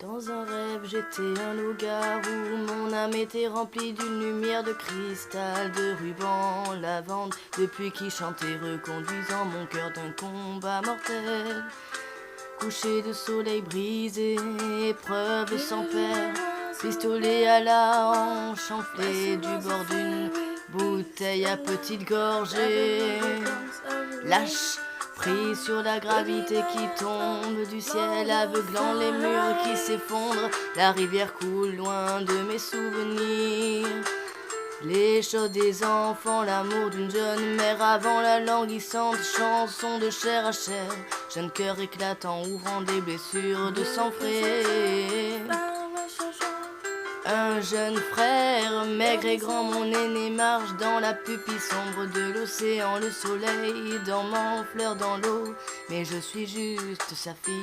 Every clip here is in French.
Dans un rêve, j'étais un loup-garou. Mon âme était remplie d'une lumière de cristal, de rubans, lavande, de pluie qui chantait, reconduisant mon cœur d'un combat mortel. Coucher de soleil brisé, épreuve sans père, pistolet à la hanche, enflé du bord d'une bouteille à petite gorgée. Lâche, pris sur la gravité qui tombe du ciel, aveuglant les murs qui s'effondrent. La rivière coule loin de mes souvenirs. Les choses des enfants, l'amour d'une jeune mère avant la languissante chanson de chair à chair. Jeune cœur éclatant, ouvrant des blessures de sang frais. Un jeune frère, maigre et grand, mon aîné marche dans la pupille sombre de l'océan. Le soleil dormant, fleur dans l'eau, mais je suis juste sa fille.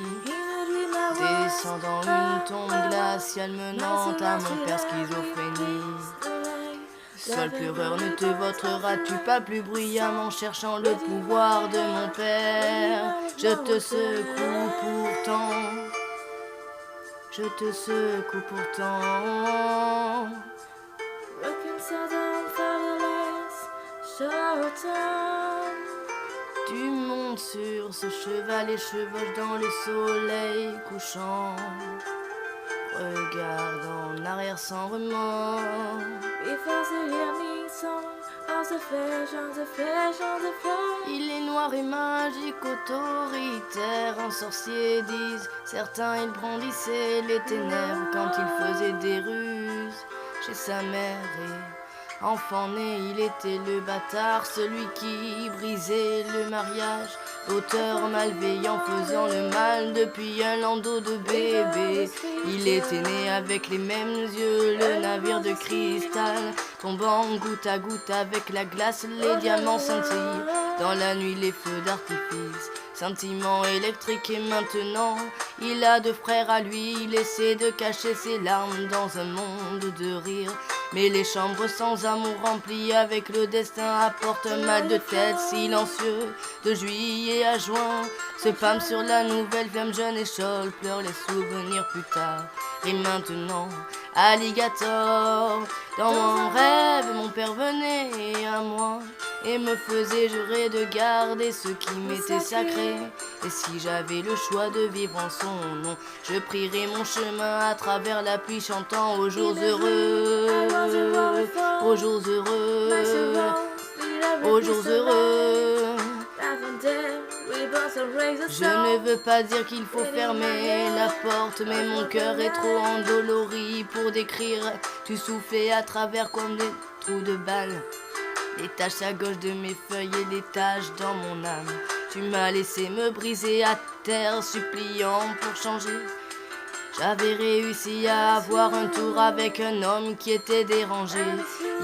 Descendant une tombe glaciale menant à mon père schizophrénie. Seul pleureur, ne te vauteras-tu pas plus bruyamment, cherchant le pouvoir de mon père? Je te secoue pourtant, je te secoue pourtant. Tu montes sur ce cheval et chevauches dans le soleil couchant. Regarde en arrière sans remords. Il est noir et magique, autoritaire, un sorcier disent. Certains il brandissait les ténèbres quand il faisait des ruses chez sa mère. Et enfant né, il était le bâtard, celui qui brisait le mariage. Auteur malveillant faisant le mal depuis un landau de bébé. Il était né avec les mêmes yeux, le navire de cristal, tombant goutte à goutte avec la glace, les diamants scintillent. Dans la nuit les feux d'artifice, sentiment électrique. Et maintenant il a deux frères à lui, il essaie de cacher ses larmes dans un monde de rire. Mais les chambres sans amour remplies avec le destin apportent un mal de tête silencieux. De juillet à juin, se pâme sur la nouvelle femme jeune et chaude, pleure les souvenirs plus tard. Et maintenant, alligator, dans mon rêve, mon père venait à moi et me faisait jurer de garder ce qui m'était sacré. Et si j'avais le choix de vivre en son nom, je prierais mon chemin à travers la pluie, chantant aux jours heureux, aux jours heureux, aux jours heureux. Je ne veux pas dire qu'il faut fermer la porte, mais mon cœur est trop endolori pour décrire. Tu soufflais à travers comme des trous de balles, les taches à gauche de mes feuilles et des taches dans mon âme. Tu m'as laissé me briser à terre, suppliant pour changer. J'avais réussi à avoir un tour avec un homme qui était dérangé.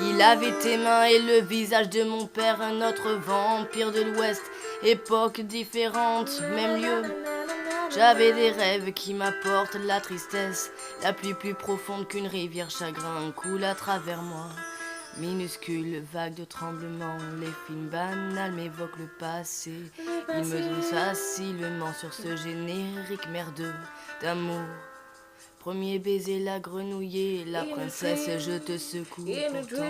Il avait tes mains et le visage de mon père, un autre vampire de l'Ouest. Époque différente, même lieu. J'avais des rêves qui m'apportent la tristesse, la pluie plus profonde qu'une rivière chagrin coule à travers moi. Minuscule vague de tremblements, les films banals m'évoquent le passé. Ils me donnent facilement sur ce générique merdeux d'amour. Premier baiser, la grenouillée, la princesse, je te secoue pourtant.